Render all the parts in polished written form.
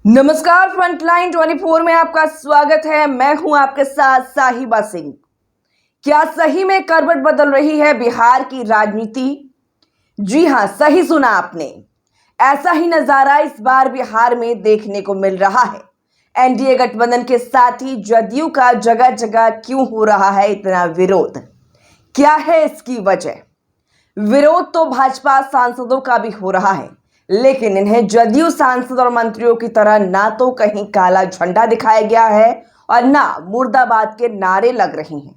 नमस्कार, फ्रंटलाइन 24 में आपका स्वागत है। मैं हूं आपके साथ साहिबा सिंह। क्या सही में करवट बदल रही है बिहार की राजनीति? जी हां, सही सुना आपने। ऐसा ही नजारा इस बार बिहार में देखने को मिल रहा है। एनडीए गठबंधन के साथ ही जदयू का जगह जगह क्यों हो रहा है इतना विरोध? क्या है इसकी वजह? विरोध तो भाजपा सांसदों का भी हो रहा है, लेकिन इन्हें जदयू सांसद और मंत्रियों की तरह ना तो कहीं काला झंडा दिखाया गया है और ना मुर्दाबाद के नारे लग रहे हैं।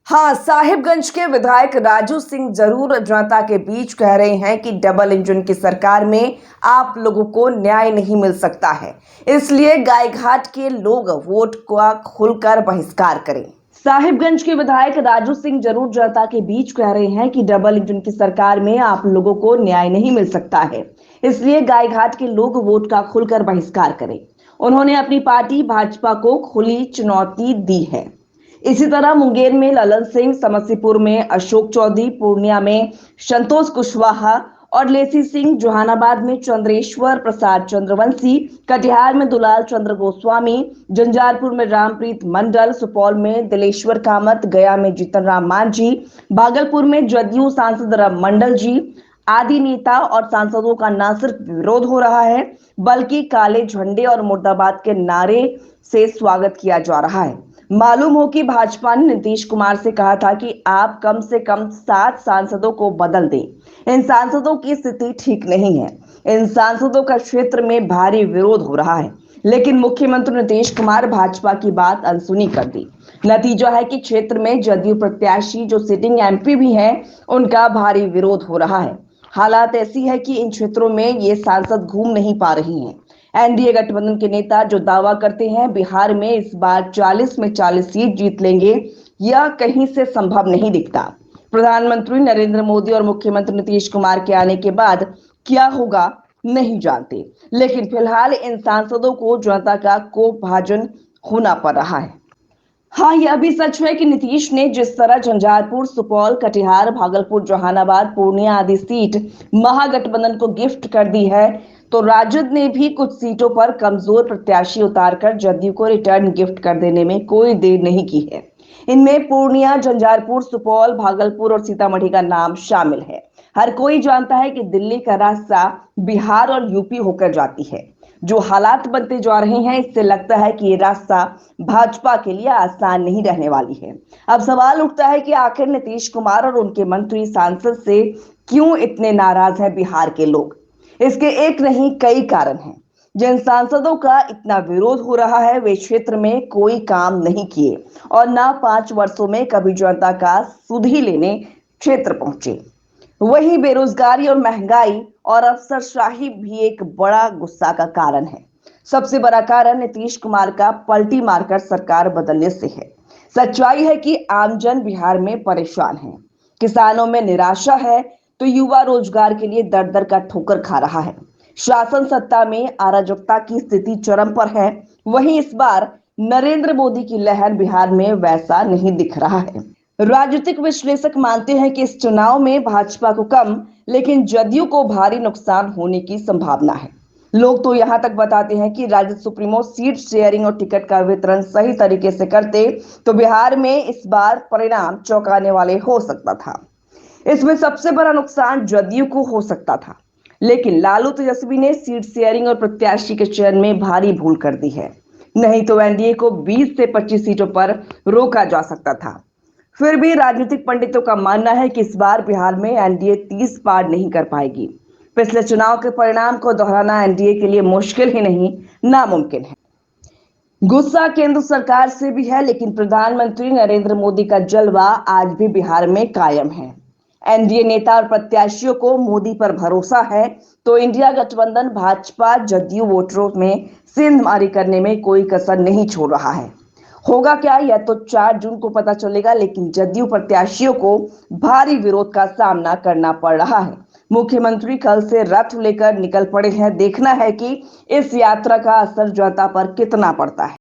हाँ, साहिबगंज के विधायक राजू सिंह जरूर जनता के बीच कह रहे हैं कि डबल इंजन की सरकार में आप लोगों को न्याय नहीं मिल सकता है, इसलिए गायघाट के लोग वोट का खुलकर बहिष्कार करें। साहिबगंज के विधायक राजू सिंह जरूर जनता के बीच कह रहे हैं कि डबल इंजन की सरकार में आप लोगों को न्याय नहीं मिल सकता है, इसलिए गायघाट के लोग वोट का खुलकर बहिष्कार करें। उन्होंने अपनी पार्टी भाजपा को खुली चुनौती दी है। इसी तरह मुंगेर में ललन सिंह, समस्तीपुर में अशोक चौधरी, पूर्णिया में संतोष कुशवाहा और लेसी सिंह, जहानाबाद में चंद्रेश्वर प्रसाद चंद्रवंशी, कटिहार में दुलाल चंद्र गोस्वामी, झंझारपुर में रामप्रीत मंडल, सुपौल में दिलेश्वर कामत, गया में जीतन राम मांझी, भागलपुर में जदयू सांसद राम मंडल जी आदि नेता और सांसदों का न सिर्फ विरोध हो रहा है, बल्कि काले झंडे और मुर्दाबाद के नारे से स्वागत किया जा रहा है। मालूम हो कि भाजपा ने नीतीश कुमार से कहा था कि आप कम से कम 7 सांसदों को बदल दें। इन सांसदों की स्थिति ठीक नहीं है। इन सांसदों का क्षेत्र में भारी विरोध हो रहा है, लेकिन मुख्यमंत्री नीतीश कुमार भाजपा की बात अनसुनी कर दी। नतीजा है कि क्षेत्र में जदयू प्रत्याशी जो सिटिंग एमपी भी हैं, उनका भारी विरोध हो रहा है। हालात ऐसी है कि इन क्षेत्रों में ये सांसद घूम नहीं पा रही हैं। एनडीए गठबंधन के नेता जो दावा करते हैं बिहार में इस बार 40 में 40 सीट जीत लेंगे, यह कहीं से संभव नहीं दिखता। प्रधानमंत्री नरेंद्र मोदी और मुख्यमंत्री नीतीश कुमार के आने के बाद क्या होगा नहीं जानते, लेकिन फिलहाल इन सांसदों को जनता का कोपभाजन होना पड़ रहा है। हाँ, यह भी सच है कि नीतीश ने जिस तरह झंझारपुर, सुपौल, कटिहार, भागलपुर, जहानाबाद, पूर्णिया आदि सीट महागठबंधन को गिफ्ट कर दी है, तो राजद ने भी कुछ सीटों पर कमजोर प्रत्याशी उतारकर जदयू को रिटर्न गिफ्ट कर देने में कोई देर नहीं की है। इनमें पूर्णिया, झंझारपुर, सुपौल, भागलपुर और सीतामढ़ी का नाम शामिल है। हर कोई जानता है कि दिल्ली का रास्ता बिहार और यूपी होकर जाती है। जो हालात बनते जा रहे हैं, इससे लगता है कि ये रास्ता भाजपा के लिए आसान नहीं रहने वाली है। अब सवाल उठता है कि आखिर नीतीश कुमार और उनके मंत्री सांसद से क्यों इतने नाराज हैं बिहार के लोग? इसके एक नहीं कई कारण हैं। जिन सांसदों का इतना विरोध हो रहा है, वे क्षेत्र में कोई काम नहीं किए और ना 5 वर्षों में कभी जनता का सुधि लेने क्षेत्र पहुंचे। वहीं बेरोजगारी और महंगाई और अफसरशाही भी एक बड़ा गुस्सा का कारण है। सबसे बड़ा कारण नीतीश कुमार का पलटी मारकर सरकार बदलने से है। सच्चाई है कि आमजन बिहार में परेशान है, किसानों में निराशा है, तो युवा रोजगार के लिए दर दर का ठोकर खा रहा है। शासन सत्ता में अराजकता की स्थिति चरम पर है। वहीं इस बार नरेंद्र मोदी की लहर बिहार में वैसा नहीं दिख रहा है। राजनीतिक विश्लेषक मानते हैं कि इस चुनाव में भाजपा को कम, लेकिन जदयू को भारी नुकसान होने की संभावना है। लोग तो यहां तक बताते हैं कि राजद सुप्रीमो सीट शेयरिंग और टिकट का वितरण सही तरीके से करते तो बिहार में इस बार परिणाम चौंकाने वाले हो सकता था। इसमें सबसे बड़ा नुकसान जदयू को हो सकता था, लेकिन लालू तेजस्वी ने सीट शेयरिंग और प्रत्याशी के चयन में भारी भूल कर दी है। नहीं तो एनडीए को 20 से 25 सीटों पर रोका जा सकता था। फिर भी राजनीतिक पंडितों का मानना है कि इस बार बिहार में एनडीए 30 पार नहीं कर पाएगी। पिछले चुनाव के परिणाम को दोहराना एनडीए के लिए मुश्किल ही नहीं, नामुमकिन है। गुस्सा केंद्र सरकार से भी है, लेकिन प्रधानमंत्री नरेंद्र मोदी का जलवा आज भी बिहार में कायम है। एनडीए नेता और प्रत्याशियों को मोदी पर भरोसा है, तो इंडिया गठबंधन भाजपा जदयू वोटरों में सेंधमारी करने में कोई कसर नहीं छोड़ रहा है। होगा क्या, यह तो 4 जून को पता चलेगा, लेकिन जदयू प्रत्याशियों को भारी विरोध का सामना करना पड़ रहा है। मुख्यमंत्री कल से रथ लेकर निकल पड़े हैं। देखना है कि इस यात्रा का असर जनता पर कितना पड़ता है।